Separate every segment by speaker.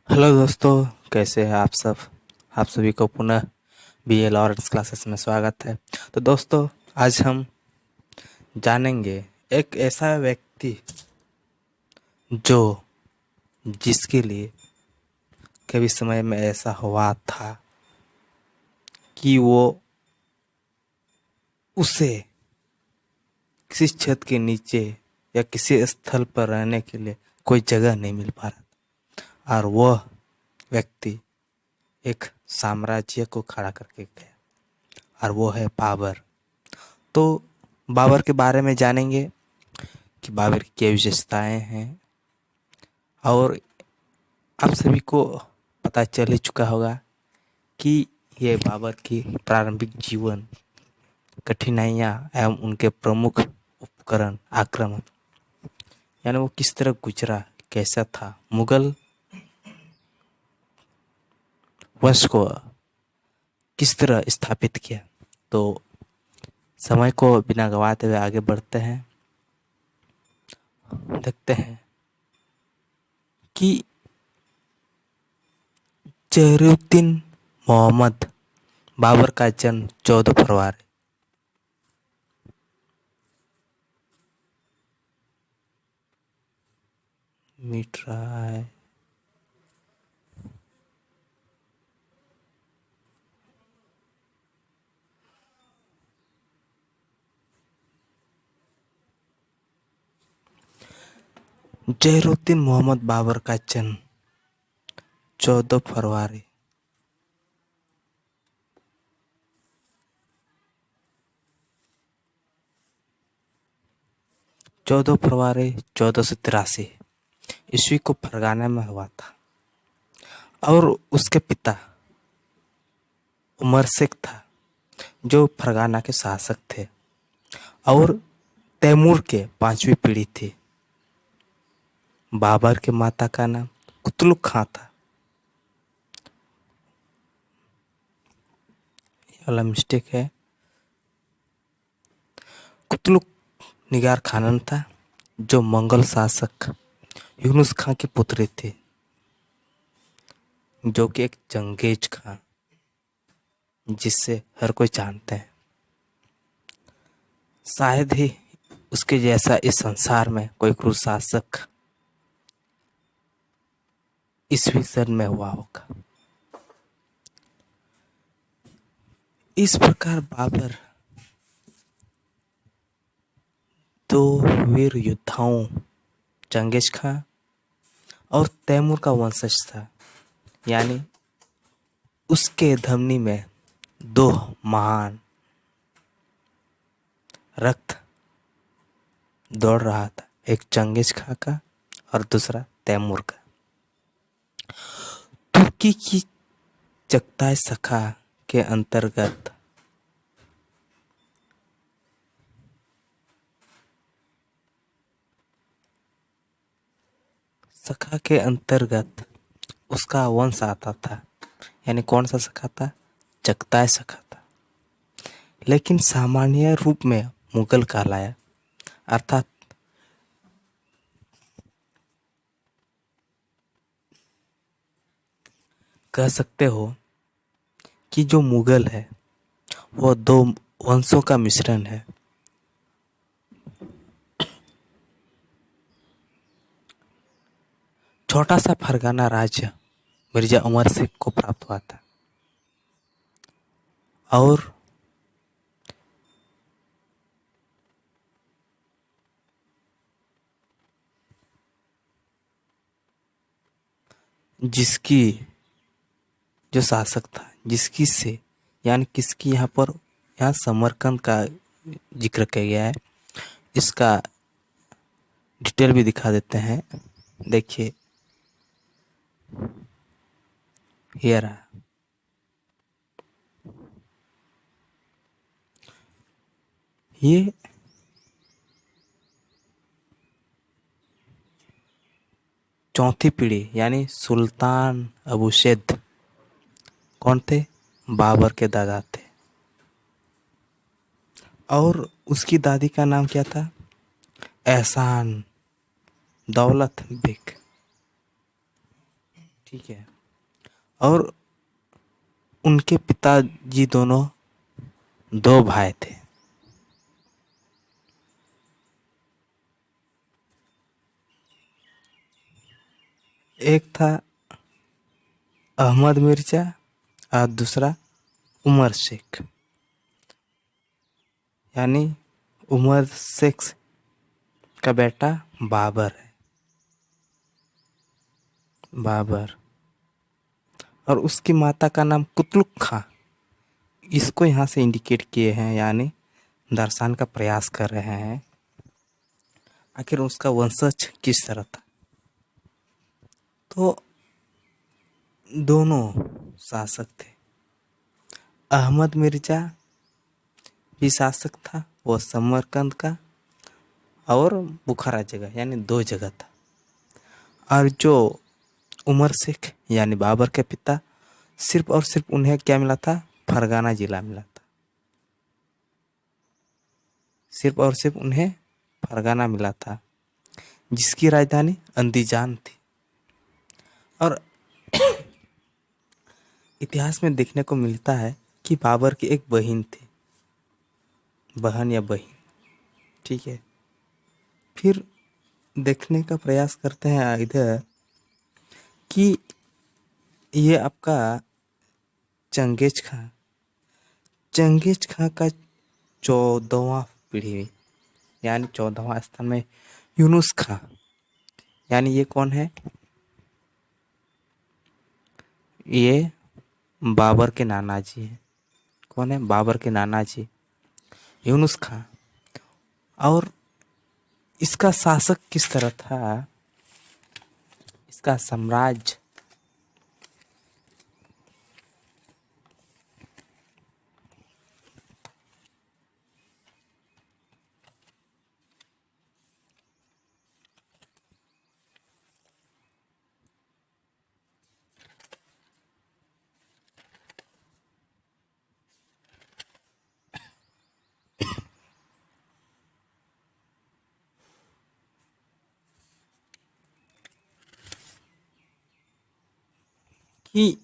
Speaker 1: Hello दोस्तों, कैसे हैं आप सब। आप सभी को पुनः बीए लॉरेंस क्लासेस में स्वागत है। तो दोस्तों, आज हम जानेंगे एक ऐसा व्यक्ति जो जिसके लिए कभी समय में ऐसा हुआ था कि वो उसे किसी छत के नीचे या किसी स्थल पर रहने के लिए कोई जगह नहीं मिल पा रहा, और वह व्यक्ति एक साम्राज्य को खड़ा करके गया, और वो है बाबर। तो बाबर के बारे में जानेंगे कि बाबर की क्या विशेषताएं हैं, और आप सभी को पता चल ही चुका होगा कि ये बाबर की प्रारंभिक जीवन, कठिनाइयाँ एवं उनके प्रमुख उपकरण आक्रमण, यानी वो किस तरह गुजरा, कैसा था, मुगल वंश को किस तरह स्थापित किया। तो समय को बिना गवाते हुए आगे बढ़ते हैं, देखते हैं कि जहीरुद्दीन मोहम्मद बाबर का जन्म 14 फरवरी मिट रहा है। जहीरुद्दीन मोहम्मद बाबर का जन्म 14 फरवरी 14 फरवरी 1483 ईस्वी को फरगाना में हुआ था। और उसके पिता उमर शेख था, जो फरगाना के शासक थे, और तैमूर के 5वीं पीढ़ी थी। बाबर के माता का नाम कुतलुक खां था। ये वाला मिस्टेक है, कुतलुक निगार खानन था, जो मंगल शासक यूनुस खां की पुत्री थी, जो कि एक चंगेज खां, जिससे हर कोई जानते हैं। शायद ही उसके जैसा इस संसार में कोई क्रूर शासक ईस्वी सन में हुआ होगा। इस प्रकार बाबर दो वीर योद्धाओं चंगेज खां और तैमूर का वंशज था, यानी उसके धमनी में दो महान रक्त दौड़ रहा था, एक चंगेज खां का और दूसरा तैमूर का। तुर्की की चगताई शाखा के अंतर्गत उसका वंश आता था। यानी कौन सा शाखा था? चगताई शाखा था, लेकिन सामान्य रूप में मुगल कहलाया। अर्थात कह सकते हो कि जो मुगल है वो दो वंशों का मिश्रण है। छोटा सा फरगाना राज्य मिर्जा उमर शेख को प्राप्त हुआ था, और जिसकी जो शासक था, जिसकी से यानी किसकी यहाँ समरकंद का जिक्र किया गया है। इसका डिटेल भी दिखा देते हैं, देखिए। ये रहा, ये चौथी पीढ़ी यानी सुल्तान अबूशेद कौन थे? बाबर के दादा थे। और उसकी दादी का नाम क्या था? एहसान दौलत बेग। ठीक है। और उनके पिताजी दोनों दो भाई थे। एक था अहमद मिर्जा और दूसरा उमर शेख। यानी उमर शेख का बेटा बाबर है। बाबर। और उसकी माता का नाम कुतलुक खां। इसको यहाँ से इंडिकेट किए हैं, यानी दर्शाने का प्रयास कर रहे हैं आखिर उसका वंशज किस तरह था। तो दोनों शासक थे। अहमद मिर्जा भी शासक था, वो समरकंद का और बुखारा जगह, यानी दो जगह था। और जो उमर शेख यानी बाबर के पिता, सिर्फ और सिर्फ उन्हें क्या मिला था, फरगाना जिला मिला था। सिर्फ और सिर्फ उन्हें फरगाना मिला था, जिसकी राजधानी अंदीजान थी। और इतिहास में देखने को मिलता है कि बाबर की एक बहन थी, बहन या बहन, ठीक है। फिर देखने का प्रयास करते हैं इधर कि ये आपका चंगेज खां, चंगेज खां का 14वां पीढ़ी, यानी 14वां स्थान में यूनुस खां। यानी ये कौन है, ये बाबर के नाना जी हैं। कौन है, बाबर के नाना जी यूनुस खां। और इसका शासक किस तरह था, इसका साम्राज्य कि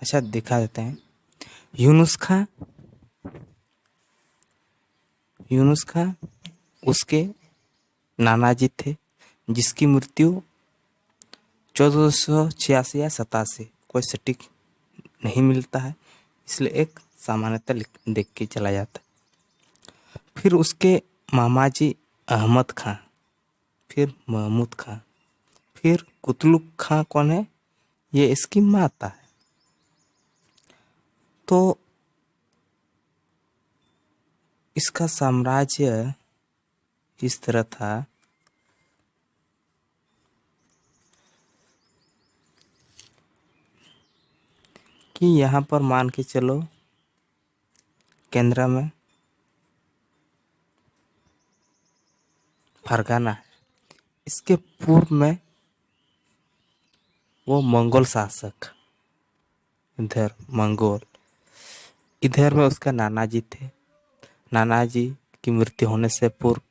Speaker 1: अच्छा दिखा देते हैं। यूनुस खां, यूनुस खां उसके नाना जी थे, जिसकी मृत्यु 1486 या 87, कोई सटीक नहीं मिलता है, इसलिए एक सामान्यता देख के चला जाता है। फिर उसके मामा जी अहमद खां, फिर महमूद खां, फिर कुतलुक खां कौन है, ये इसकी माता है। तो इसका साम्राज्य इस तरह था कि यहाँ पर मान के चलो केंद्र में फरगाना है, इसके पूर्व में वो मंगोल शासक, इधर मंगोल, इधर में उसका नाना जी थे। नाना जी की मृत्यु होने से पूर्व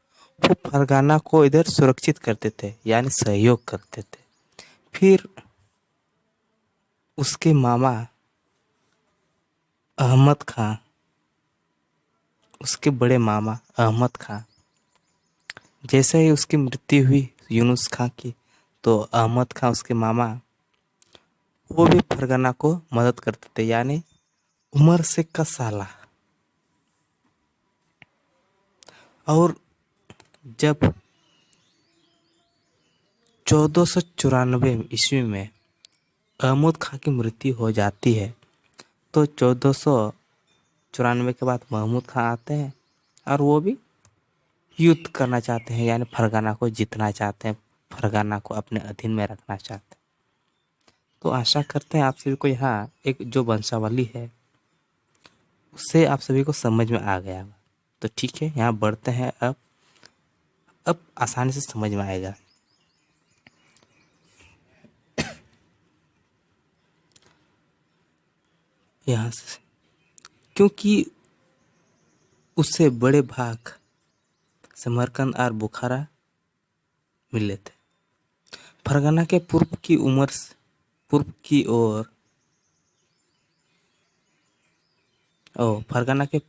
Speaker 1: वो फरगाना को इधर सुरक्षित करते थे, यानी सहयोग करते थे। फिर उसके मामा अहमद खां, उसके बड़े मामा अहमद खां, जैसे ही उसकी मृत्यु हुई यूनुस खां की, तो अहमद खां उसके मामा वो भी फरगाना को मदद करते थे, यानी उमर शेख का साला। और जब 1494 ईस्वी में अहमद खां की मृत्यु हो जाती है, तो 1494 के बाद महमूद खां आते हैं और वो भी युद्ध करना चाहते हैं, यानी फरगाना को जीतना चाहते हैं, फरगाना को अपने अधीन में रखना चाहते हैं। तो आशा करते हैं आप सभी को यहाँ एक जो वंशावली है उससे आप सभी को समझ में आ गया होगा। तो ठीक है, यहाँ बढ़ते हैं। अब आसानी से समझ में आएगा। यहाँ से क्योंकि उससे बड़े भाग समरकंद और बुखारा मिले थे। फरगना के पूर्व की ओर फरगना के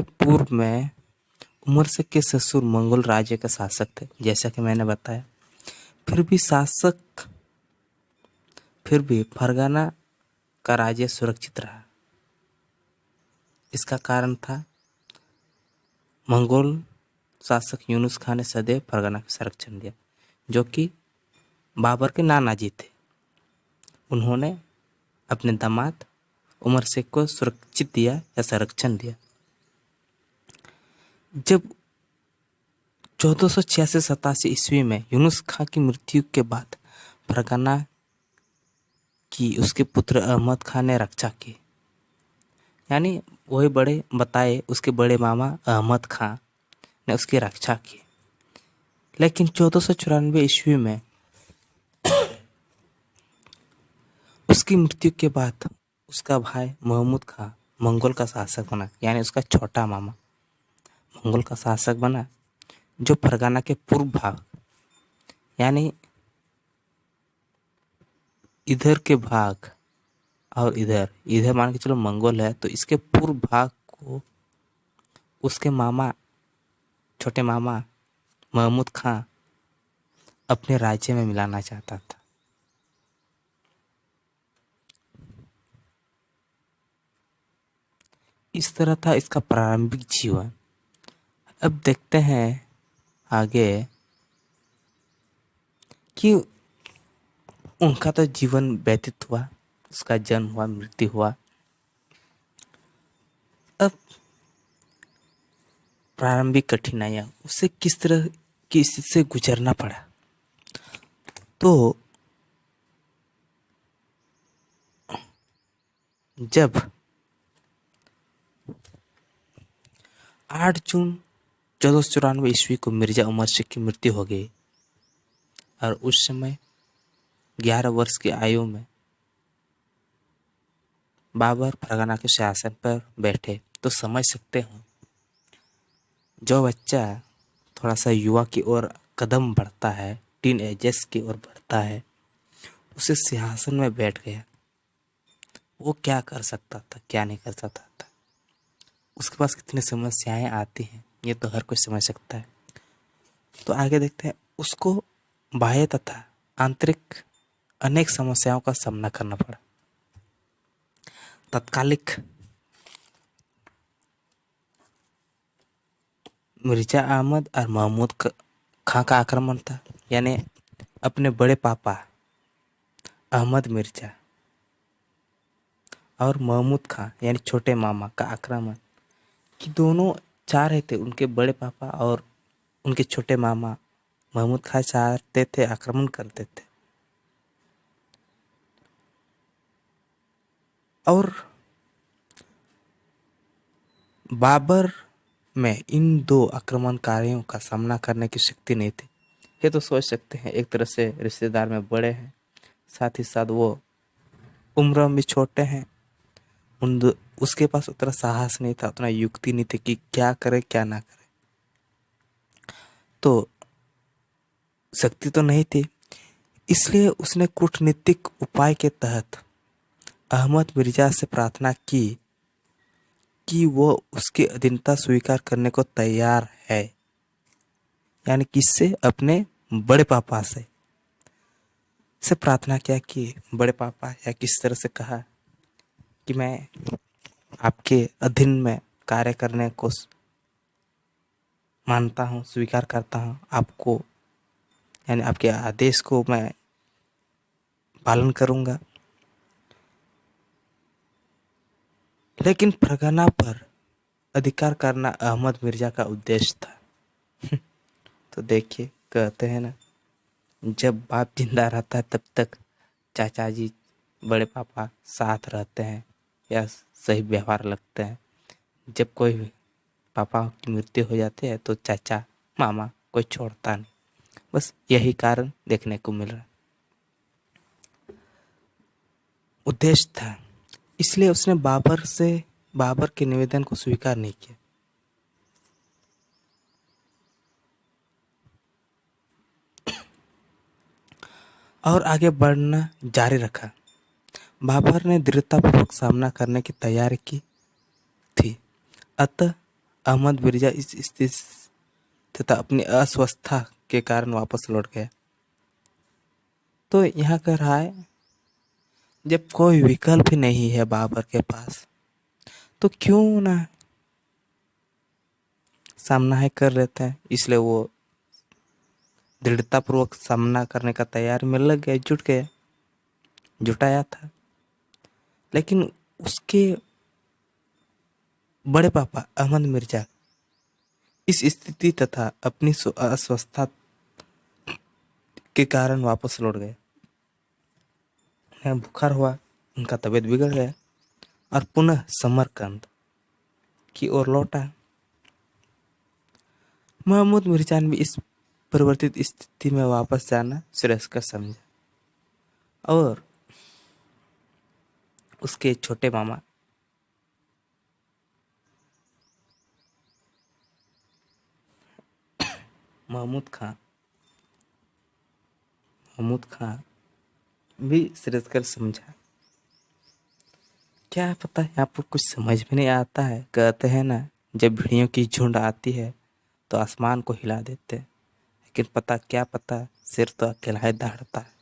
Speaker 1: पूर्व में उमर सिंह के ससुर मंगोल राज्य के शासक थे, जैसा कि मैंने बताया। फिर भी फरगना का राज्य सुरक्षित रहा। इसका कारण था मंगोल शासक यूनुस खान ने सदैव फरगना का संरक्षण दिया, जो कि बाबर के नाना जी थे। उन्होंने अपने दामाद उमर शेख को सुरक्षित दिया या संरक्षण दिया। जब 1486-87 ईस्वी में यूनुस खान की मृत्यु के बाद फरगना की उसके पुत्र अहमद खान ने रक्षा की, यानी उसके बड़े मामा अहमद खान ने उसकी रक्षा की। लेकिन 1494 ईस्वी में उसकी मृत्यु के बाद उसका भाई महमूद खान मंगोल का शासक बना, यानी उसका छोटा मामा मंगोल का शासक बना, जो फरगना के पूर्व भाग, यानी इधर के भाग और इधर मान के चलो मंगोल है, तो इसके पूर्व भाग को उसके छोटे मामा महमूद खान अपने राज्य में मिलाना चाहता था। इस तरह था इसका प्रारंभिक जीवन। अब देखते हैं आगे कि उनका तो जीवन व्यतीत हुआ, उसका जन्म हुआ, मृत्यु हुआ। अब प्रारंभिक कठिनाइयां, उसे किस तरह की स्थिति से गुजरना पड़ा। तो जब 8 जून 1494 ईस्वी को मिर्जा उमर शेख की मृत्यु हो गई और उस समय 11 वर्ष की आयु में बाबर फरगना के शासन पर बैठे, तो समझ सकते हो जो बच्चा थोड़ा सा युवा की ओर कदम बढ़ता है, टीन एजेस की ओर बढ़ता है, उसे सिंहासन में बैठ गया, वो क्या कर सकता था, क्या नहीं कर सकता था, उसके पास कितनी समस्याएं आती हैं, ये तो हर कोई समझ सकता है। तो आगे देखते हैं, उसको बाह्य तथा आंतरिक अनेक समस्याओं का सामना करना पड़ा। तत्कालिक मिर्जा अहमद और महमूद खां का आक्रमण था, यानी अपने बड़े पापा अहमद मिर्जा और महमूद खां यानी छोटे मामा का आक्रमण, कि दोनों चाह रहे थे, उनके बड़े पापा और उनके छोटे मामा महमूद खां चाहते थे आक्रमण करते थे। और बाबर में इन दो आक्रमणकारियों का सामना करने की शक्ति नहीं थी। ये तो सोच सकते हैं, एक तरह से रिश्तेदार में बड़े हैं, साथ ही साथ वो उम्र में छोटे हैं, उसके पास उतना साहस नहीं था, उतना युक्ति नहीं थी कि क्या करे क्या ना करे, तो शक्ति तो नहीं थी। इसलिए उसने कूटनीतिक उपाय के तहत अहमद मिर्जा से प्रार्थना की कि वो उसकी अधीनता स्वीकार करने को तैयार है, यानी किससे, अपने बड़े पापा से प्रार्थना किया कि बड़े पापा, या किस तरह से कहा कि मैं आपके अधीन में कार्य करने को मानता हूँ, स्वीकार करता हूँ, आपको यानी आपके आदेश को मैं पालन करूँगा। लेकिन फरगना पर अधिकार करना अहमद मिर्जा का उद्देश्य था। तो देखिए, कहते हैं ना, जब बाप जिंदा रहता है तब तक चाचा जी, बड़े पापा साथ रहते हैं या सही व्यवहार लगते हैं। जब कोई पापा की मृत्यु हो जाती है तो चाचा मामा कोई छोड़ता नहीं। बस यही कारण देखने को मिल रहा है। उद्देश्य था, इसलिए उसने बाबर से बाबर के निवेदन को स्वीकार नहीं किया और आगे बढ़ना जारी रखा। बाबर ने दृढ़तापूर्वक सामना करने की तैयारी की थी। अतः अहमद मिर्जा इस स्थिति तथा अपनी अस्वस्थता के कारण वापस लौट गया। तो यहाँ कह रहा है, जब कोई विकल्प ही नहीं है बाबर के पास, तो क्यों ना सामना है कर लेते हैं। इसलिए वो दृढ़तापूर्वक सामना करने का तैयारी में लग गया, जुटाया था। लेकिन उसके बड़े पापा अहमद मिर्जा इस स्थिति तथा अपनी अस्वस्थता के कारण वापस लौट गए। उन्हें बुखार हुआ, उनका तबीयत बिगड़ गया और पुनः समरकंद की ओर लौटा। महमूद मिर्जा ने भी इस परिवर्तित स्थिति में वापस जाना श्रेयस्कर समझा और उसके छोटे मामा महमूद खां भी श्रेयस्कर समझा। क्या पता, यहाँ पर कुछ समझ में नहीं आता है। कहते हैं ना, जब भेड़ियों की झुंड आती है तो आसमान को हिला देते हैं, लेकिन क्या पता सिर तो अकेला ही दहाड़ता है।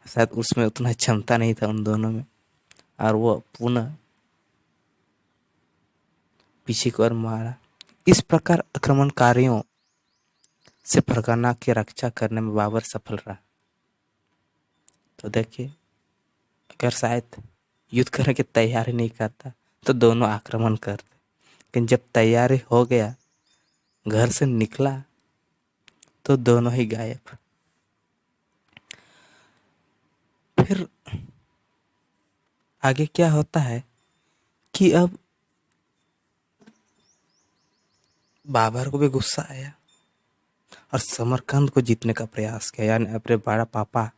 Speaker 1: शायद उसमें उतना क्षमता नहीं था उन दोनों में, और वो पुनः पीछे की ओर मारा। इस प्रकार आक्रमणकारियों से फरगाना की रक्षा करने में बाबर सफल रहा। तो देखिए, अगर शायद युद्ध करने की तैयारी नहीं करता तो दोनों आक्रमण करते, लेकिन जब तैयारी हो गया, घर से निकला, तो दोनों ही गायब। फिर आगे क्या होता है कि अब बाबर को भी गुस्सा आया और समरकंद को जीतने का प्रयास किया, यानी अपने बड़ा पापा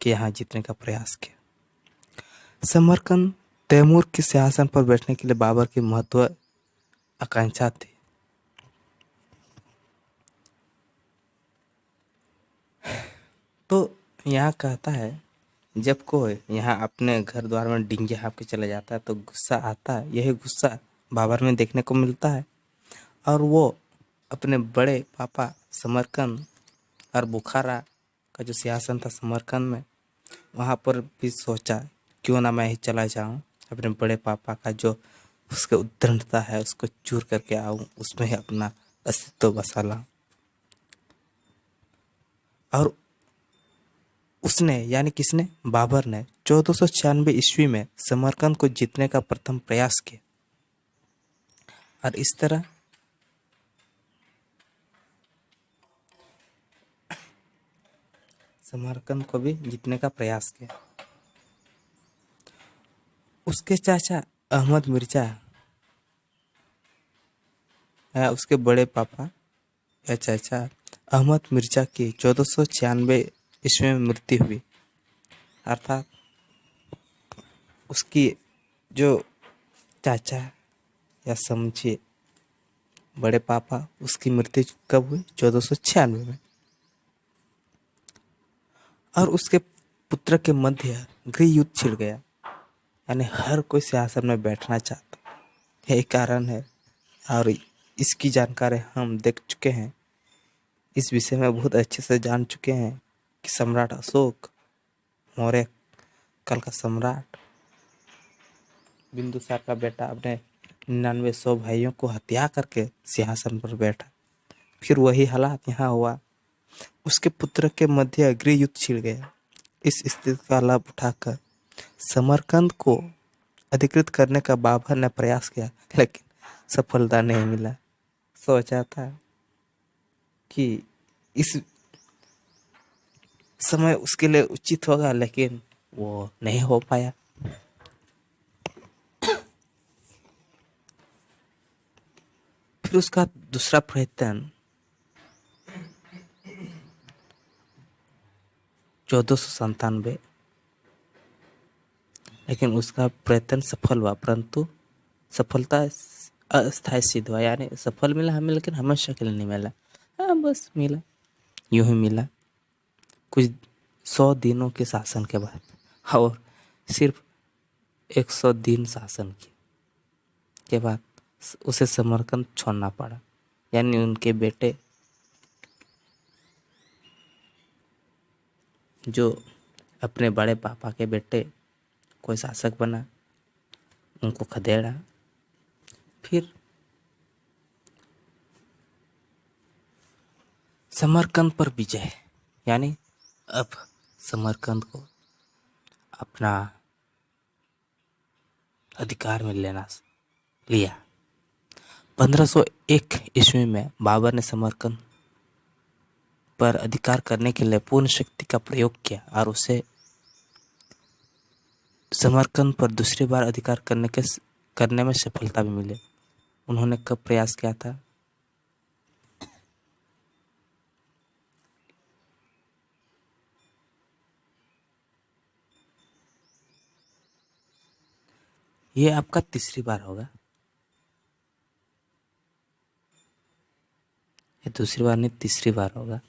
Speaker 1: के यहाँ जीतने का प्रयास किया। समरकंद तैमूर के सिंहासन पर बैठने के लिए बाबर की महत्व आकांक्षा थी। तो यहाँ कहता है, जब कोई यहाँ अपने घर द्वार में डिंगे हाँफ के चले जाता है तो गुस्सा आता है। यही गुस्सा बाबर में देखने को मिलता है। और वो अपने बड़े पापा समरकंद और बुखारा का जो सिंहासन था समरकंद में, वहाँ पर भी सोचा क्यों ना मैं ही चला जाऊँ, अपने बड़े पापा का जो उसके उद्दंडता है उसको चूर करके आऊँ, उसमें ही अपना अस्तित्व बसा लाऊं। और उसने, यानी किसने, बाबर ने 1496 ईस्वी में समरकंद को जीतने का प्रथम प्रयास किया और इस तरह समरकंद को भी जीतने का प्रयास किया। उसके चाचा अहमद मिर्जा या उसके बड़े पापा या चाचा अहमद मिर्जा की 1496 ईस्वी में मृत्यु हुई। अर्थात उसकी जो चाचा या समझिए बड़े पापा, उसकी मृत्यु कब हुई? 1496 में। और उसके पुत्र के मध्य गृह युद्ध छिड़ गया, यानी हर कोई सिंहासन में बैठना चाहता, यही कारण है। और इसकी जानकारी हम देख चुके हैं, इस विषय में बहुत अच्छे से जान चुके हैं कि सम्राट अशोक मौर्य काल का सम्राट बिंदुसार का बेटा अपने 99 भाइयों को हत्या करके सिंहासन पर बैठा। फिर वही हालात यहाँ हुआ, उसके पुत्र के मध्य गृह युद्ध छिड़ गया। इस स्थिति का लाभ उठाकर समरकंद को अधिकृत करने का बाबर ने प्रयास किया, लेकिन सफलता नहीं मिला। सोचा था कि इस समय उसके लिए उचित होगा, लेकिन वो नहीं हो पाया। फिर उसका दूसरा प्रयत्न 1497, लेकिन उसका प्रयत्न सफल हुआ, परंतु सफलता अस्थायी सिद्ध हुआ, यानी सफल मिला हमें लेकिन हमेशा के लिए नहीं मिला। हाँ बस मिला, यूं ही मिला कुछ 100 दिनों के शासन के बाद, और सिर्फ 100 दिन शासन के बाद उसे समरकंद छोड़ना पड़ा। यानी उनके बेटे जो अपने बड़े पापा के बेटे कोई शासक बना, उनको खदेड़ा, फिर समरकंद पर विजय, यानी अब समरकंद को अपना अधिकार में लिया। 1501 ईस्वी में बाबर ने समरकंद पर अधिकार करने के लिए पूर्ण शक्ति का प्रयोग किया और उसे समरकंद पर दूसरी बार अधिकार करने में सफलता भी मिली। उन्होंने कब प्रयास किया था? ये आपका तीसरी बार होगा, ये दूसरी बार नहीं, तीसरी बार होगा।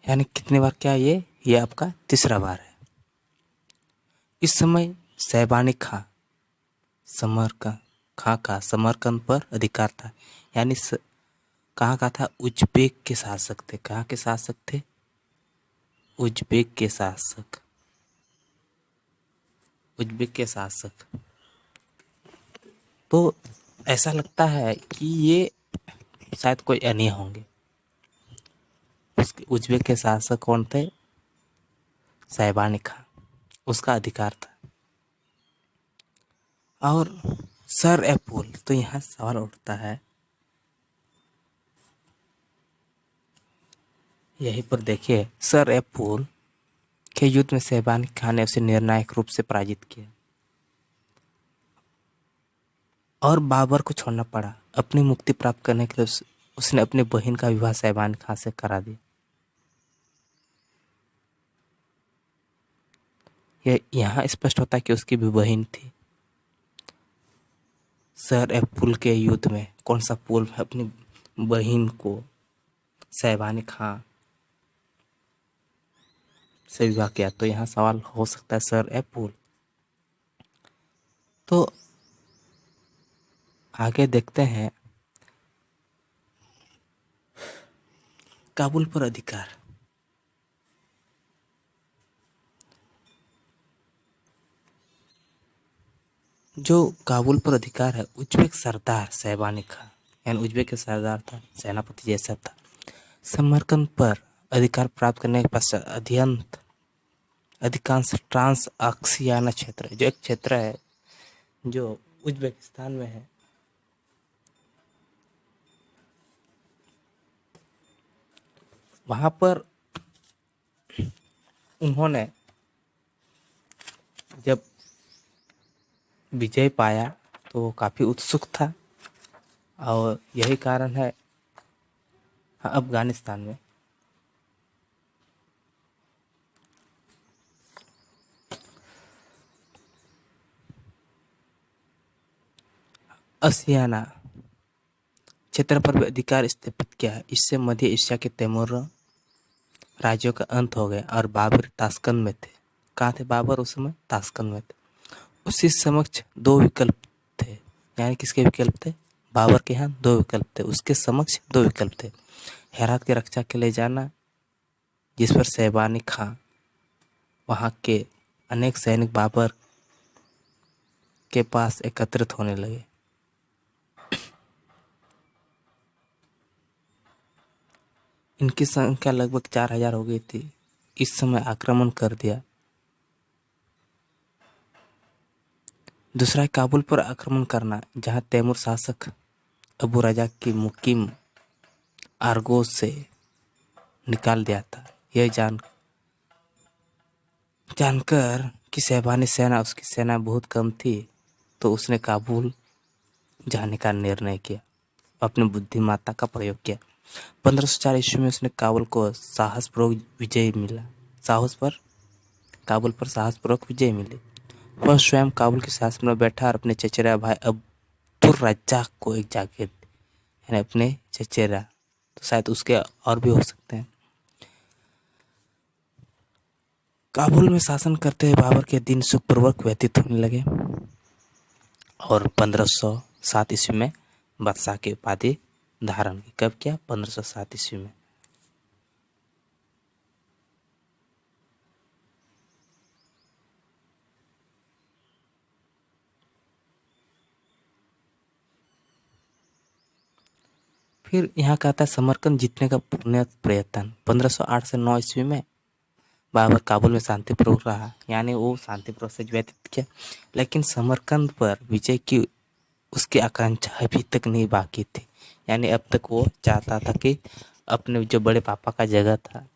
Speaker 1: यानी कितनी बार क्या? ये आपका तीसरा बार है। इस समय शैबानी खां का समरकंद पर अधिकार था। यानी कहाँ का था? उज्बेक के शासक थे। कहाँ के शासक थे? उज्बेक के शासक। उज्बेक के शासक। तो ऐसा लगता है कि ये शायद कोई अन्य होंगे। उसके उज्बेक के शासक कौन थे? शैबानी खां, उसका अधिकार था। और सर ए पुल, तो यहाँ सवाल उठता है, यहीं पर देखिए, सर ए पुल के युद्ध में शैबानी खां ने उसे निर्णायक रूप से पराजित किया और बाबर को छोड़ना पड़ा। अपनी मुक्ति प्राप्त करने के लिए उसने अपनी बहन का विवाह शैबानी खां से करा दिया। यह यहाँ स्पष्ट होता है कि उसकी भी बहन थी। सर ए पुल के युद्ध में कौन सा पुल अपनी बहन को शैबानी खां से विवाह किया? तो यहाँ सवाल हो सकता है सर ए पुल। तो आगे देखते हैं, काबुल पर अधिकार। जो काबुल पर अधिकार है, उज्बेक सरदार शैबानी खां, यानी उज्बेक के सरदार था, सेनापति जैसा था। समरकंद पर अधिकार प्राप्त करने के पश्चात अधिकांश ट्रांस आक्सियाना क्षेत्र, जो एक क्षेत्र है जो उज्बेकिस्तान में है, वहां पर उन्होंने जब विजय पाया तो वो काफ़ी उत्सुक था, और यही कारण है अफगानिस्तान में आसियाना क्षेत्र पर भी अधिकार स्थापित किया है। इससे मध्य एशिया के तैमूर राज्यों का अंत हो गया और बाबर ताशकंद में थे। कहाँ थे बाबर उस समय? ताशकंद में थे। उसी समक्ष दो विकल्प थे। यानी किसके विकल्प थे? बाबर के यहाँ दो विकल्प थे, उसके समक्ष दो विकल्प थे। हेरात की रक्षा के लिए जाना, जिस पर शैबानी खां वहाँ के अनेक सैनिक बाबर के पास एकत्रित होने लगे। इनकी संख्या लगभग 4000 हो गई थी। इस समय आक्रमण कर दिया। दूसरा है काबुल पर आक्रमण करना, जहां तैमूर शासक अबू रजा की मुकीम आरगोज से निकाल दिया था। यह जानकर कि शैबानी सेना, उसकी सेना बहुत कम थी, तो उसने काबुल जाने का निर्णय किया, अपनी बुद्धिमत्ता का प्रयोग किया। 1504 ईस्वी में उसने काबुल को साहसपूर्वक विजय मिला। काबुल पर साहसपूर्वक विजय मिली। वह स्वयं काबुल के शासन में बैठा और अपने चचेरा भाई अब्दुर रज्जाक को एक जागीर दी, यानी अपने चचेरा, तो शायद उसके और भी हो सकते हैं। काबुल में शासन करते हुए बाबर के दिन सुखपूर्वक व्यतीत होने लगे और 1507 ईस्वी में बादशाह की उपाधि धारण की। कब किया? 1507 ईस्वी में। फिर यहाँ का आता है समरकंद जीतने का पुण्य प्रयत्न। 1508 से 9 ईस्वी में बाबर काबुल में शांतिपूर्वक रहा, यानी वो शांतिपूर्वक से व्यतीत किया, लेकिन समरकंद पर विजय की उसकी आकांक्षा अभी तक नहीं बाकी थी। यानी अब तक वो चाहता था कि अपने जो बड़े पापा का जगह था,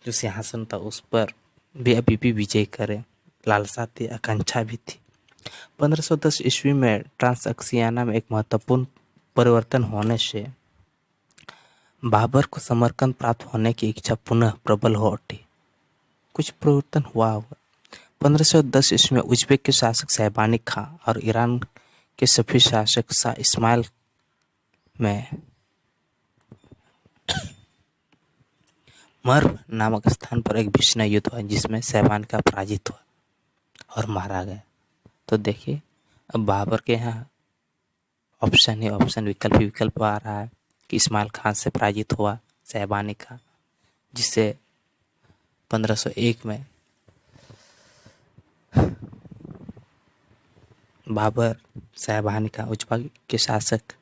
Speaker 1: जो सिंहासन था, उस पर भी अभी भी विजय करे, लालसा थी, आकांक्षा भी थी। 1510 ईस्वी में ट्रांसअक्सियाना में एक महत्वपूर्ण परिवर्तन होने से बाबर को समरकंद प्राप्त होने की इच्छा पुनः प्रबल हो उठी। कुछ परिवर्तन हुआ होगा। 1510 ईस्वी में उज्बेक के शासक शहबानी खां और ईरान के सफी शासक शाह इस्माइल में मर्व नामक स्थान पर एक भीषण युद्ध हुआ, जिसमें शहबानी का पराजित हुआ और मारा गया। तो देखिए, अब बाबर के यहाँ ऑप्शन ही ऑप्शन, विकल्प ही विकल्प आ रहा है कि इस्माइल खान से पराजित हुआ शहबानी खां, जिससे 1501 में बाबर शहबानी खां उज्बेक के शासक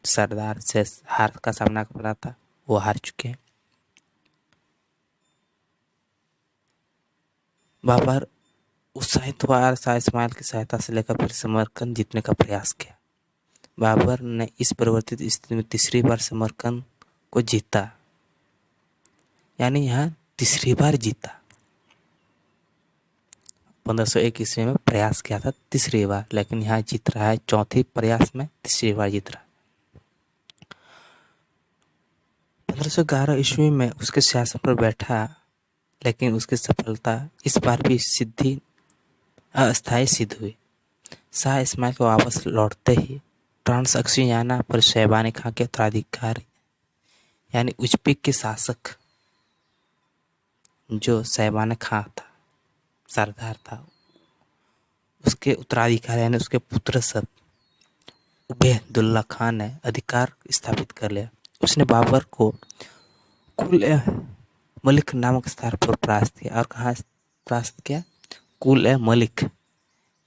Speaker 1: सरदार से हार का सामना कर रहा था, वो हार चुके हैं। बाबर उत्साहित हुआ और शाह इस्माइल की सहायता से लेकर फिर समरकंद जीतने का प्रयास किया। बाबर ने इस परिवर्तित स्थिति में तीसरी बार समरकंद को जीता, यानी यहाँ तीसरी बार जीता। 1501 ईस्वी में प्रयास किया था तीसरी बार, लेकिन यहाँ जीत रहा है चौथी प्रयास में तीसरी बार जीत रहा है। 1511 ईस्वी में उसके सिंहासन पर बैठा, लेकिन उसकी सफलता इस बार भी अस्थायी सिद्ध हुई। शाह इस्माइल को वापस लौटते ही ट्रांसअक्सियाना पर शहबानी खां के उत्तराधिकारी, यानी उज्बेक के शासक जो शहबानी खां था, सरदार था, उसके उत्तराधिकारी यानी उसके पुत्र सब उबैदुल्ला खान ने अधिकार स्थापित कर लिया। उसने बाबर को कुल ए मलिक नामक स्थान पर परास्त किया। और कहाँ परास्त किया? कुल ए मलिक,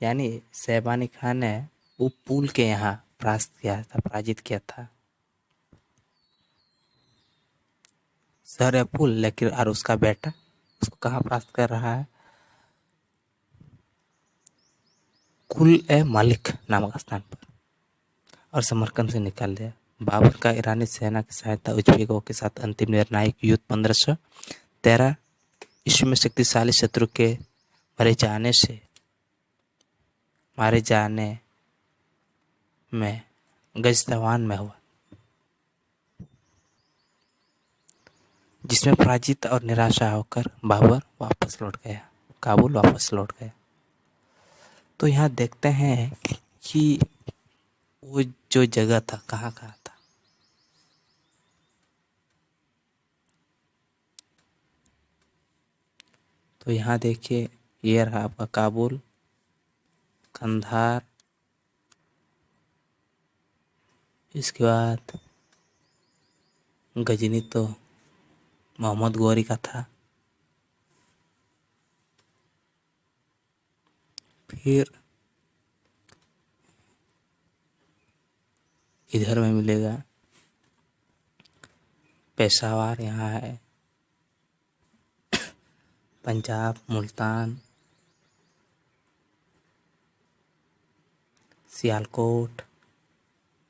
Speaker 1: यानी शहबानी खान ने वो पुल के यहाँ परास्त किया था, पराजित किया था शहर है पुल, लेकिन और उसका बेटा उसको कहाँ परास्त कर रहा है? कुल ए मलिक नामक स्थान पर, और समरकंद से निकाल दिया। बाबर का ईरानी सेना की सहायता उज्बेकों के साथ अंतिम निर्णायक युद्ध 1513 ईस्वी में शक्तिशाली शत्रु के मारे जाने में गजतवान में हुआ, जिसमें पराजित और निराशा होकर बाबर वापस लौट गया, काबुल वापस लौट गया। तो यहाँ देखते हैं कि वो जो जगह था कहाँ था। तो यहाँ देखिए, ये रहा आपका काबुल, कंधार, इसके बाद गजनी तो मोहम्मद गौरी का था। फिर इधर में मिलेगा पेशावर, यहाँ है पंजाब, मुल्तान, सियालकोट,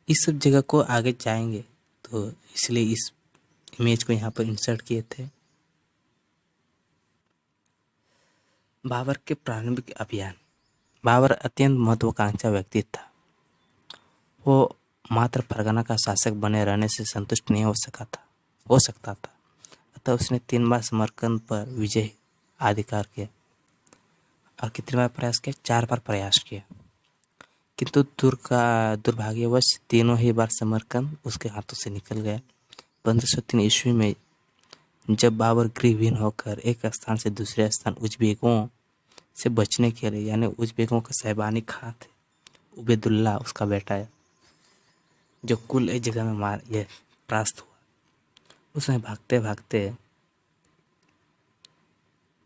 Speaker 1: इस सब जगह को आगे जाएंगे, तो इसलिए इस इमेज को यहाँ पर इंसर्ट किए थे। बाबर के प्रारंभिक अभियान। बाबर अत्यंत महत्वाकांक्षा व्यक्ति था। वो मात्र फरगना का शासक बने रहने से संतुष्ट नहीं हो सकता था। अतः उसने 3 बार समरकंद पर विजय अधिकार किया और कितनी बार प्रयास किया? 4 बार प्रयास किया, किंतु दुर्भाग्यवश तीनों ही बार समरकंद उसके हाथों से निकल गया। 1503 ईस्वी में जब बाबर गृहहीन होकर एक स्थान से दूसरे स्थान उज़्बेकों से बचने के लिए, यानी उज़्बेकों का शैबानी खां थे, उबैदुल्ला उसका बेटा है, जो कुल एक जगह में ये परास्त हुआ। उसमें भागते भागते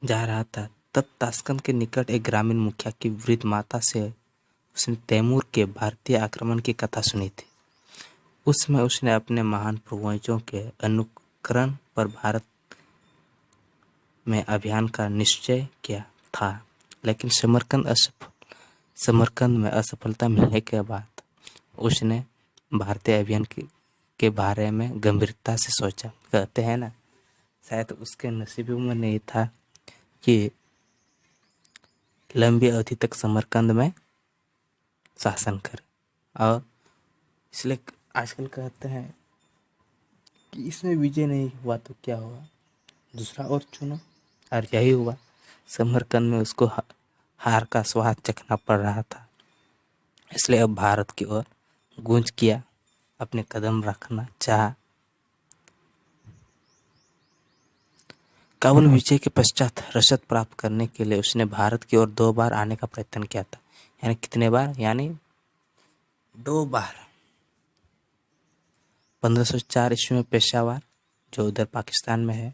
Speaker 1: जा रहा था, तब ताशकंद के निकट एक ग्रामीण मुखिया की वृद्ध माता से उसने तैमूर के भारतीय आक्रमण की कथा सुनी थी। उसमें उसने अपने महान पूर्वजों के अनुकरण पर भारत में अभियान का निश्चय किया था, लेकिन समरकंद में असफलता मिलने के बाद उसने भारतीय अभियान के बारे में गंभीरता से सोचा। कहते हैं ना, शायद उसके नसीबों में नहीं था कि लंबी अवधि तक समरकंद में शासन करे, और इसलिए आजकल कहते हैं कि इसमें विजय नहीं हुआ तो क्या हुआ, दूसरा और चुनो, और यही हुआ। समरकंद में उसको हार का स्वाद चखना पड़ रहा था, इसलिए अब भारत की ओर गूंज किया, अपने कदम रखना चाहा। काबुल विजय के पश्चात रसद प्राप्त करने के लिए उसने भारत की ओर 2 बार आने का प्रयत्न किया था। यानी कितने बार? यानी 2 बार। 1504 ईस्वी में पेशावर, जो उधर पाकिस्तान में है,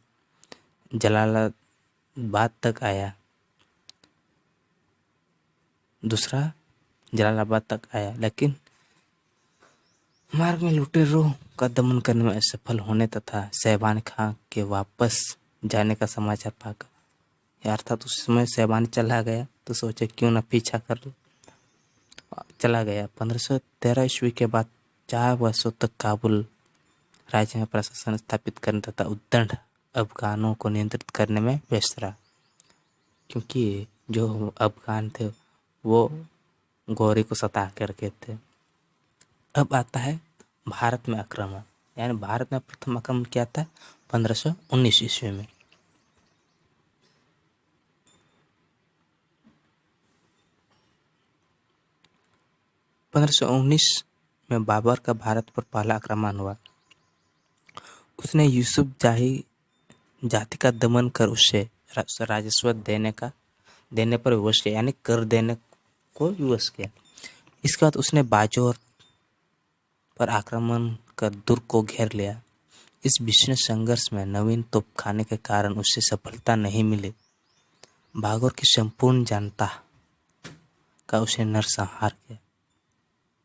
Speaker 1: जलालाबाद तक आया। दूसरा जलालाबाद तक आया, लेकिन मार्ग में लुटेरों का दमन करने में असफल होने तथा शैबानी खां के वापस जाने का समाचार पाकर, अर्थात उस समय शैबानी चला गया तो सोचे क्यों न पीछा कर लो, चला गया। 1513 ईस्वी के बाद 4 वर्षों तक काबुल राज्य में प्रशासन स्थापित करने तथा उद्दंड अफगानों को नियंत्रित करने में व्यस्त रहा, क्योंकि जो अफगान थे वो गौरी को सता करके थे। अब आता है भारत में आक्रमण, यानी भारत में प्रथम आक्रमण क्या था? 1519 ईस्वी में। में बाबर का भारत पर पहला आक्रमण हुआ। उसने यूसुफ जाही जाति का दमन कर उससे राजस्व देने पर विवश किया, यानी कर देने को विवश किया। इसके बाद उसने बाजौर पर आक्रमण कर दुर्ग को घेर लिया। इस भीषण संघर्ष में नवीन तोपखाने के कारण उसे सफलता नहीं मिली। बाबर की संपूर्ण जनता का उसे नरसंहार किया,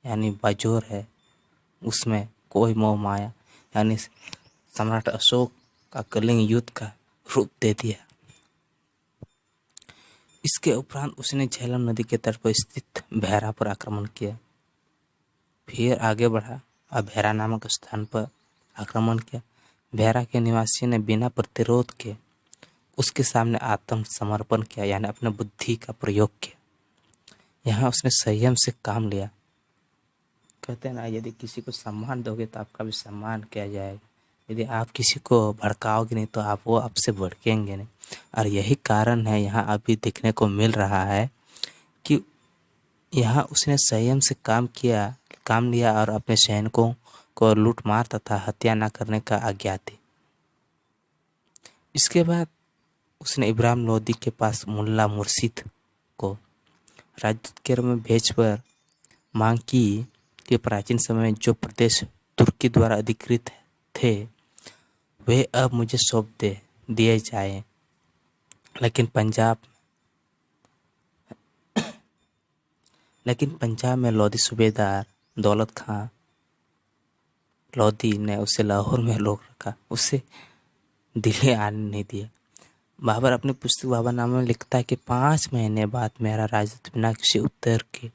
Speaker 1: यानी बाजौर है उसमें कोई मोह माया, यानी सम्राट अशोक का कलिंग युद्ध का रूप दे दिया। इसके उपरांत उसने झेलम नदी के तट पर स्थित भैरा पर आक्रमण किया, फिर आगे बढ़ा और भैरा नामक स्थान पर आक्रमण किया। भैरा के निवासी ने बिना प्रतिरोध के उसके सामने आत्मसमर्पण किया, यानी अपने बुद्धि का प्रयोग किया। यहाँ उसने संयम से काम लिया। कहते हैं ना, यदि किसी को सम्मान दोगे तो आपका भी सम्मान किया जाएगा, यदि आप किसी को भड़काओगे नहीं तो वो आपसे भड़केंगे नहीं। और यही कारण है यहाँ अभी देखने को मिल रहा है कि यहाँ उसने संयम से काम लिया और अपने सैनिकों को लूटमार तथा हत्या न करने का आज्ञा दी। इसके बाद उसने इब्राहिम लोदी के पास मुल्ला मुर्शिद को राजदूत के रूप में भेजकर मांग की कि प्राचीन समय में जो प्रदेश तुर्की द्वारा अधिकृत थे वे अब मुझे सौंप दिए जाए, लेकिन पंजाब में लोधी सूबेदार दौलत खां लोधी ने उसे लाहौर में रोक रखा, उसे दिल्ली आने नहीं दिया। बाबर अपनी पुस्तक बाबरनामा में लिखता है कि 5 महीने बाद मेरा राजदूत बिना किसी उत्तर के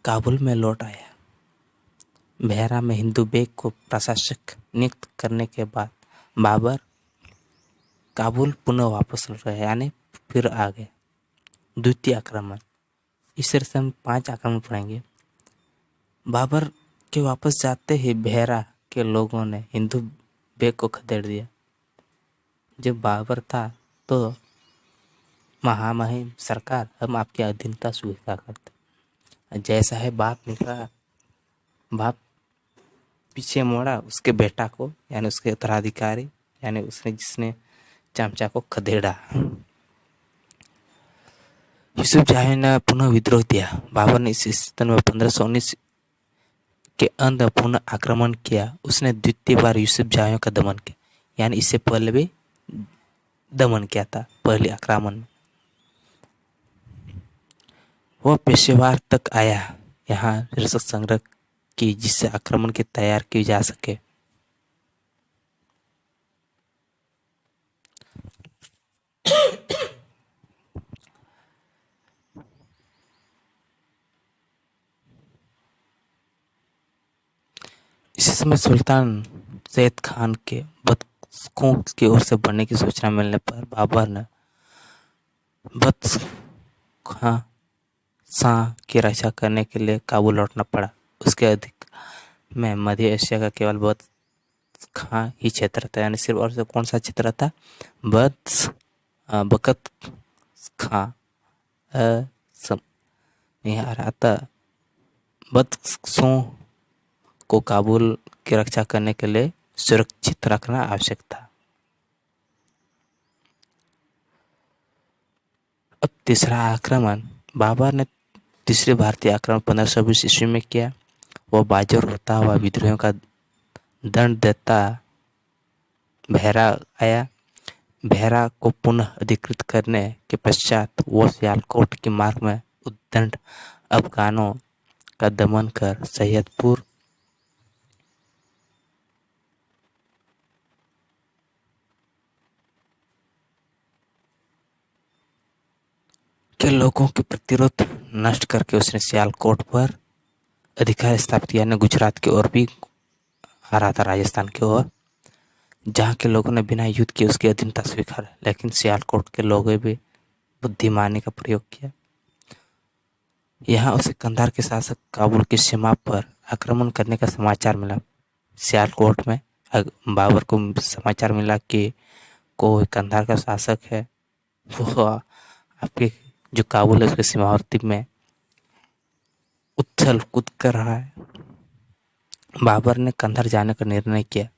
Speaker 1: काबुल में लौट आया। भैरा में हिंदू बेग को प्रशासक नियुक्त करने के बाद बाबर काबुल पुनः वापस लौट गया, यानी फिर आ गए। द्वितीय आक्रमण, इस तरह से हम 5 आक्रमण पढ़ेंगे। बाबर कि वापस जाते ही बेहरा के लोगों ने हिंदू बेग को खदेड़ दिया। जब बाबर था तो महामहिम सरकार, हम आपकी अधीनता स्वीकार करते। जैसा है बाप निकला, बाप पीछे मोड़ा उसके बेटा को, यानी उसके उत्तराधिकारी, यानी उसने जिसने चमचा को खदेड़ा। यूसुफ जहाँ ने पुनः विद्रोह दिया। बाबर ने इस स्थिति में 1519 के अंत में पुनः आक्रमण किया। उसने द्वितीय बार यूसुफ जहाँ का दमन किया, यानी इससे पहले भी दमन किया था पहले आक्रमण में। वह पेशेवर तक आया यहाँ रसद संग्रह की, जिससे आक्रमण की तैयार की जा सके। इसी समय सुल्तान सैयद खान के बदखों की ओर से बढ़ने की सूचना मिलने पर बाबर ने बदखां शाह की रक्षा करने के लिए काबुल लौटना पड़ा। उसके अधिक में मध्य एशिया का केवल बदखां ही क्षेत्र था, यानी सिर्फ, और कौन सा क्षेत्र था? बकत खां नहीं आ रहा था। बदख्शों को काबुल की रक्षा करने के लिए सुरक्षित रखना आवश्यक था। अब तीसरा आक्रमण। बाबर ने तीसरे भारतीय आक्रमण 1520 ईस्वी में किया। वह बाजर होता हुआ विद्रोहियों का दंड देता बेहरा आया। बेहरा को पुनः अधिकृत करने के पश्चात वो सियालकोट के मार्ग में उद्दंड अफगानों का दमन कर सैयदपुर के लोगों के प्रतिरोध नष्ट करके उसने सियालकोट पर अधिकार स्थापित किया। गुजरात की ओर भी आ रहा था, राजस्थान की ओर, जहाँ के लोगों ने बिना युद्ध के उसकी अधीनता स्वीकार, लेकिन सियालकोट के लोगों भी बुद्धिमानी का प्रयोग किया। यहाँ उसे कंधार के शासक काबुल की सीमा पर आक्रमण करने का समाचार मिला। सियालकोट में बाबर को समाचार मिला कि कोई कंधार का शासक है, वो आपके जो काबुल है उसके सीमावर्ती में उछल कूद कर रहा है। बाबर ने कंधार जाने का निर्णय किया।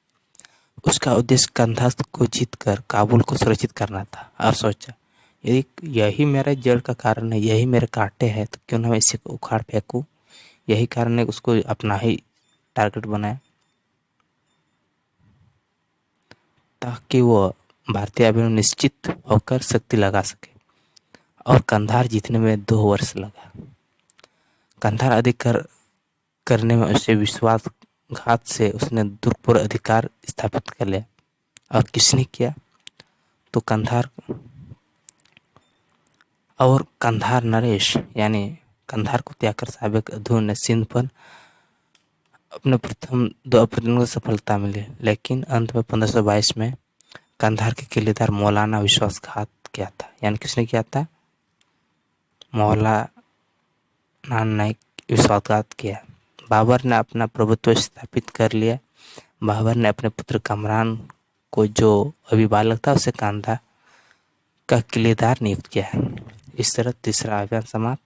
Speaker 1: उसका उद्देश्य कंधार को जीतकर काबुल को सुरक्षित करना था। और सोचा, यही मेरे जड़ का कारण है, यही मेरे कांटे हैं, तो क्यों ना मैं इसी को उखाड़ फेंकूं। यही कारण है उसको अपना ही टारगेट बनाया, ताकि वो भारतीय अभियान में निश्चित होकर शक्ति लगा सके। और कंधार जीतने में 2 वर्ष लगा। कंधार अधिकार करने में उसे विश्वासघात से उसने दुर्पूर अधिकार स्थापित कर लिया। और किसने किया? तो कंधार नरेश, यानी कंधार को त्याग कर साबिक अधून ने सिंध पर अपने प्रथम 2 अप्रैल को सफलता मिली। लेकिन अंत में 1522 में कंधार के किलेदार मौलाना विश्वासघात किया था। यानी किसने किया था? मौलाना ने विश्वासघात किया। बाबर ने अपना प्रभुत्व स्थापित कर लिया। बाबर ने अपने पुत्र कमरान को, जो अभी बालक था, उसे कंधार का किलेदार नियुक्त किया। इस तरह तीसरा अभियान समाप्त।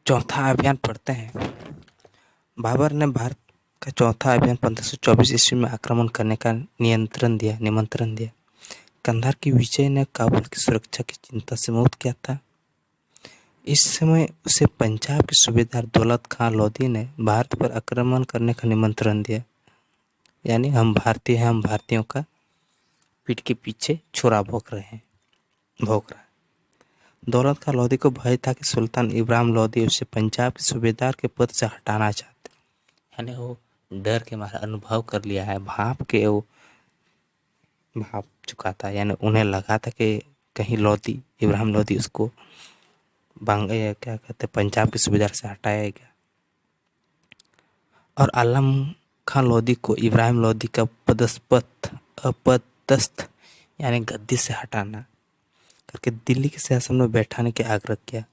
Speaker 1: चौथा अभियान पढ़ते हैं। बाबर ने भारत का चौथा अभियान 1524 ईस्वी में आक्रमण करने का निमंत्रण दिया। कंधार की विजय ने काबुल की सुरक्षा की चिंता से मुक्त किया था। इस समय उसे पंजाब के सूबेदार दौलत खां लोधी ने भारत पर आक्रमण करने का निमंत्रण दिया। यानी हम भारतीय हैं, हम भारतीयों का पीठ के पीछे छुरा भोंक रहा है। दौलत खां लोधी को भय था कि सुल्तान इब्राहिम लोधी उसे पंजाब के सूबेदार के पद से हटाना चाहते। यानी वो डर के मारे अनुभव कर लिया है, भाप चुका था। यानी उन्हें लगा था कि कहीं इब्राहिम लोधी उसको पंजाब के सूबेदार से हटाएगा। और आलम खां लोधी को इब्राहिम लोधी का अपदस्थ यानी गद्दी से हटाना करके दिल्ली के सिंहासन में बैठाने के आग्रह किया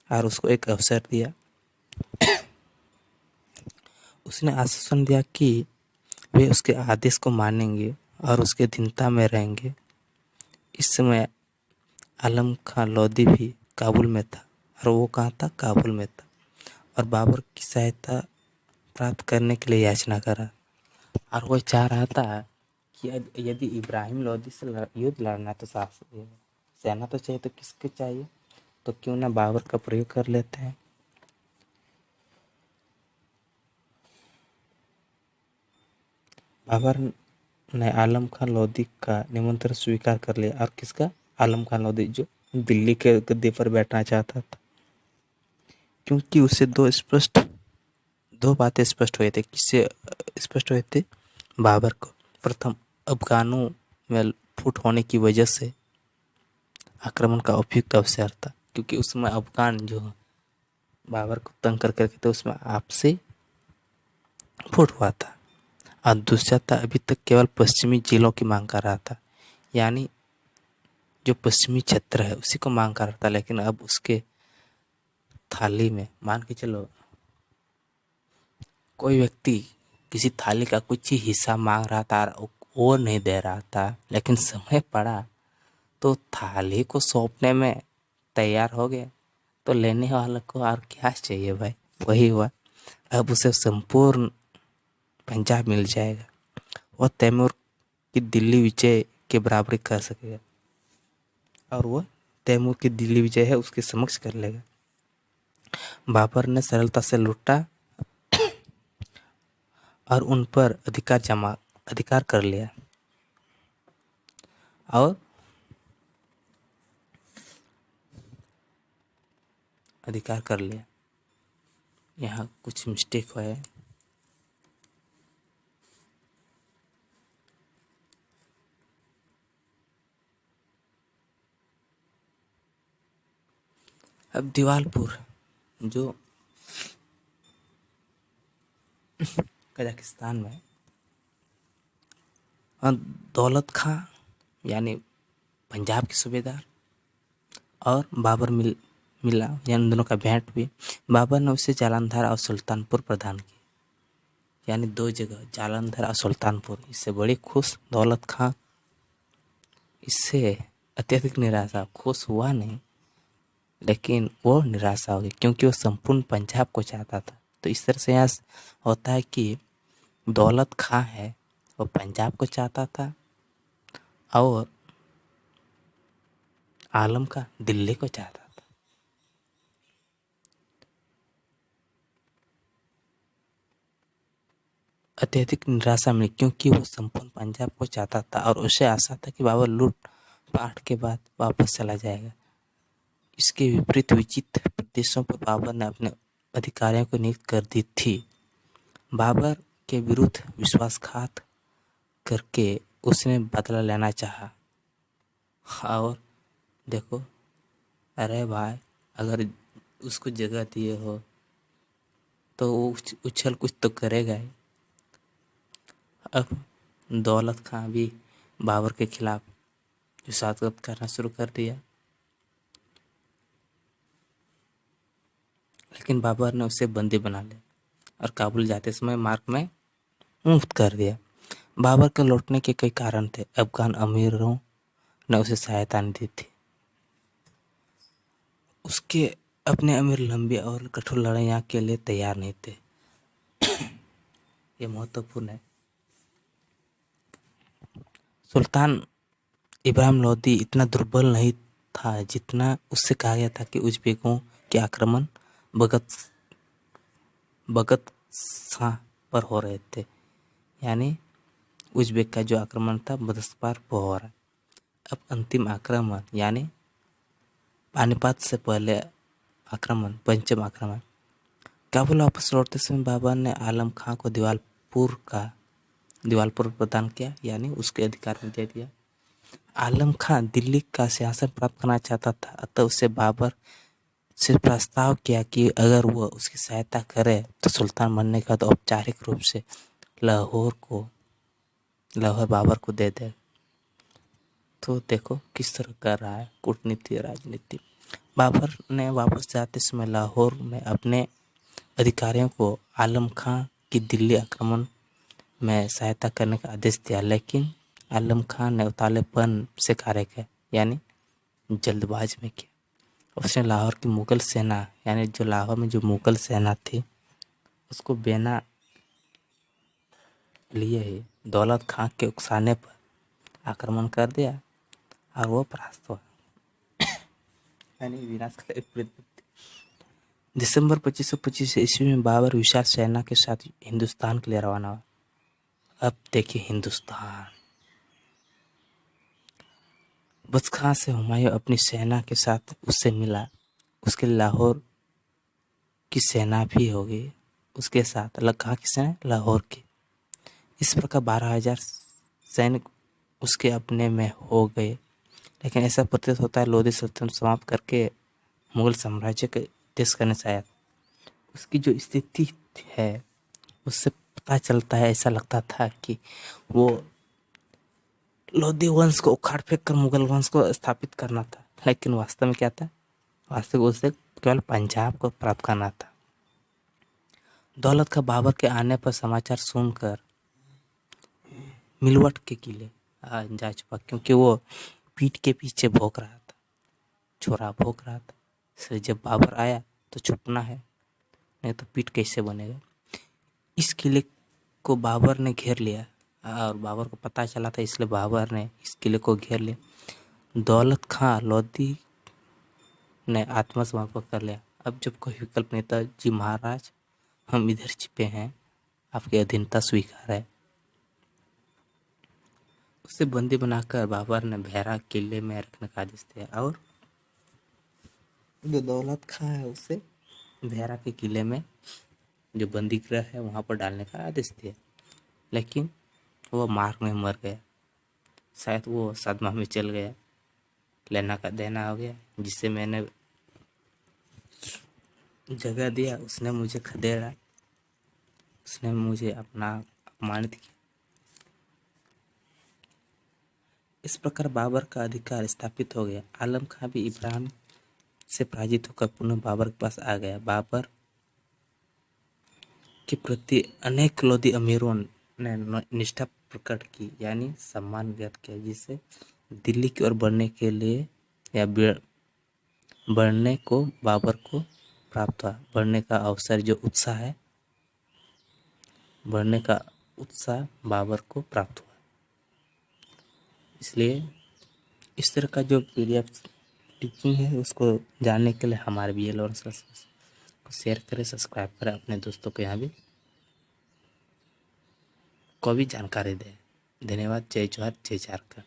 Speaker 1: और उसको एक अवसर दिया। उसने आश्वासन दिया कि वे उसके आदेश को मानेंगे और उसके अधीनता में रहेंगे। इस समय आलम खां लोधी भी काबुल में था, और वो कहाँ था? काबुल में था, और बाबर की सहायता प्राप्त करने के लिए याचना करा। और वो चाह रहा था कि यदि इब्राहिम लोधी से युद्ध लड़ना तो सेना तो चाहिए, तो किसके चाहिए? तो क्यों ना बाबर का प्रयोग कर लेते हैं। बाबर ने आलम खां लोधी का निमंत्रण स्वीकार कर लिया। और किसका? आलम खां लोधी, जो दिल्ली के गद्दे पर बैठना चाहता था। क्योंकि उसे दो बातें स्पष्ट हुए थे। किससे स्पष्ट हुए थे? बाबर को। प्रथम, अफगानों में फूट होने की वजह से आक्रमण का उपयुक्त अवसर था, क्योंकि उस समय अफगान जो बाबर को तंग करके थे, उसमें आपसे फूट हुआ था। और दूसरा था, अभी तक केवल पश्चिमी जिलों की मांग कर रहा था, यानी जो पश्चिमी क्षेत्र है उसी को मांग कर रहा था। लेकिन अब उसके थाली में, मान के चलो, कोई व्यक्ति किसी थाली का कुछ ही हिस्सा मांग रहा था और वो नहीं दे रहा था, लेकिन समय पड़ा तो थाली को सौंपने में तैयार हो गया। तो लेने वाले को और क्या चाहिए भाई? वही हुआ। अब उसे संपूर्ण पंजाब मिल जाएगा। वह तैमूर की दिल्ली विजय के बराबरी कर सकेगा, और वह तैमूर की दिल्ली विजय है उसके समक्ष कर लेगा। बाबर ने सरलता से लूटा और उन पर अधिकार कर लिया। और अधिकार कर लिया। यहाँ कुछ मिस्टेक हुआ है। अब दीवालपुर, जो कजाकिस्तान में, और दौलत खां यानी पंजाब के सूबेदार, और बाबर मिला, यानी दोनों का भेंट हुई। बाबर ने उसे जालंधर और सुल्तानपुर प्रदान किए, यानी 2 जगह, जालंधर और सुल्तानपुर। इससे बड़ी खुश दौलत खां, इससे अत्यधिक निराशा, खुश हुआ नहीं, लेकिन वो निराशा हो गई, क्योंकि वो संपूर्ण पंजाब को चाहता था। तो इस तरह से यहाँ होता है कि दौलत खां है वो पंजाब को चाहता था, और आलम खां दिल्ली को चाहता था। अत्यधिक निराशा मिली, क्योंकि वो संपूर्ण पंजाब को चाहता था और उसे आशा था कि बाबर लूट पाट के बाद वापस चला जाएगा। इसके विपरीत विचित्र प्रदेशों पर बाबर ने अपने अधिकारियों को नियुक्त कर दी थी। बाबर के विरुद्ध विश्वासघात करके उसने बदला लेना चाहा। और देखो, अरे भाई, अगर उसको जगह दिए हो तो वो उछल कुछ तो करेगा ही। अब दौलत खां भी बाबर के खिलाफ विश्वासघात करना शुरू कर दिया, लेकिन बाबर ने उसे बंदी बना लिया और काबुल जाते समय मार्ग में मुक्त कर दिया। बाबर के लौटने के कई कारण थे। अफगान अमीरों ने उसे सहायता नहीं दी थी। उसके अपने अमीर लंबी और कठोर लड़ाइयाँ के लिए तैयार नहीं थे। ये महत्वपूर्ण है। सुल्तान इब्राहिम लोदी इतना दुर्बल नहीं था जितना उससे कहा गया था कि उज़्बेकों के आक्रमण भगत शाह पर हो रहे थे, यानी उज़्बेक का जो आक्रमण था बदस्पार पर हो रहा है। अब अंतिम आक्रमण, यानी पानीपत से पहले आक्रमण, पंचम आक्रमण। काबुल वापस लौटते समय बाबर ने आलम खां को दिवालपुर प्रदान किया, यानी उसके अधिकार में दे दिया। आलम खां दिल्ली का सिंहासन प्राप्त करना चाहता था, अतः उसे बाबर से प्रस्ताव किया कि अगर वह उसकी सहायता करे तो सुल्तान बनने के बाद औपचारिक रूप से लाहौर बाबर को दे दे। तो देखो किस तरह कर रहा है कूटनीति राजनीति। बाबर ने वापस जाते समय लाहौर में अपने अधिकारियों को आलम खां कि दिल्ली आक्रमण में सहायता करने का आदेश दिया, लेकिन आलम खान ने उतावलेपन से कार्य किया, यानी जल्दबाज में किया। उसने लाहौर की मुगल सेना, यानी जो लाहौर में जो मुगल सेना थी, उसको बिना लिए ही दौलत खां के उकसाने पर आक्रमण कर दिया और वो परास्त हुआ, यानी विनाश का विपरीत। दिसंबर 2525 ईस्वी में बाबर विशाल सेना के साथ हिंदुस्तान के लिए रवाना हुआ। अब देखिए हिंदुस्तान। बस खां से हुमायूं अपनी सेना के साथ उससे मिला, उसके लाहौर की सेना भी होगी उसके साथ, अलग कहाँ की सेना, लाहौर की। इस प्रकार 12,000 सैनिक उसके अपने में हो गए। लेकिन ऐसा प्रतीत होता है लोधी सल्तनत समाप्त करके मुगल साम्राज्य के देश करने से आया। उसकी जो स्थिति है उससे पता चलता है, ऐसा लगता था कि वो लोधी वंश को उखाड़ फेंक कर मुगल वंश को स्थापित करना था, लेकिन वास्तव में क्या था, वास्तव में उसे केवल पंजाब को प्राप्त करना था। दौलत का बाबर के आने पर समाचार सुनकर मिलवट के किले जा चुका, क्योंकि वो पीठ के पीछे भोंक रहा था, छोरा भोंक रहा था। इसलिए जब बाबर आया तो छुपना है, नहीं तो पीठ कैसे बनेगा। इस किले को बाबर ने घेर लिया और बाबर को पता चला था, इसलिए बाबर ने इस किले को घेर लिया। दौलत खां लोधी ने आत्मसमर्पण कर लिया। अब जब कोई विकल्प नहीं था, जी महाराज हम इधर छिपे हैं, आपकी अधीनता स्वीकार है। उसे बंदी बनाकर बाबर ने भैरा किले में रखने का आदेश दिया और जो दौलत खां है उसे भैरा के किले में जो बंदी गृह है वहां पर डालने का आदेश दिया। लेकिन वो मार्ग में मर गया, शायद वो सदमा में चल गया, लेना का देना हो गया। जिसे मैंने जगह दिया उसने मुझे खदेड़ा, उसने मुझे अपना अपमानित किया। इस प्रकार बाबर का अधिकार स्थापित हो गया। आलम खां भी इब्राहिम से पराजित होकर पुनः बाबर के पास आ गया। बाबर के प्रति अनेक लोधी अमीरों ने निष्ठा प्रकट की, यानी सम्मान व्यक्त किया, जिससे दिल्ली की ओर बढ़ने के लिए या बढ़ने को बाबर को प्राप्त हुआ। बढ़ने का अवसर, जो उत्साह है, बढ़ने का उत्साह बाबर को प्राप्त हुआ। इसलिए इस तरह का जो PDF टीचिंग है उसको जानने के लिए हमारे BA लॉरेंस को शेयर करें, सब्सक्राइब करें, अपने दोस्तों को यहाँ भी को भी जानकारी दें। धन्यवाद। जय जोहार, जय झारखंड।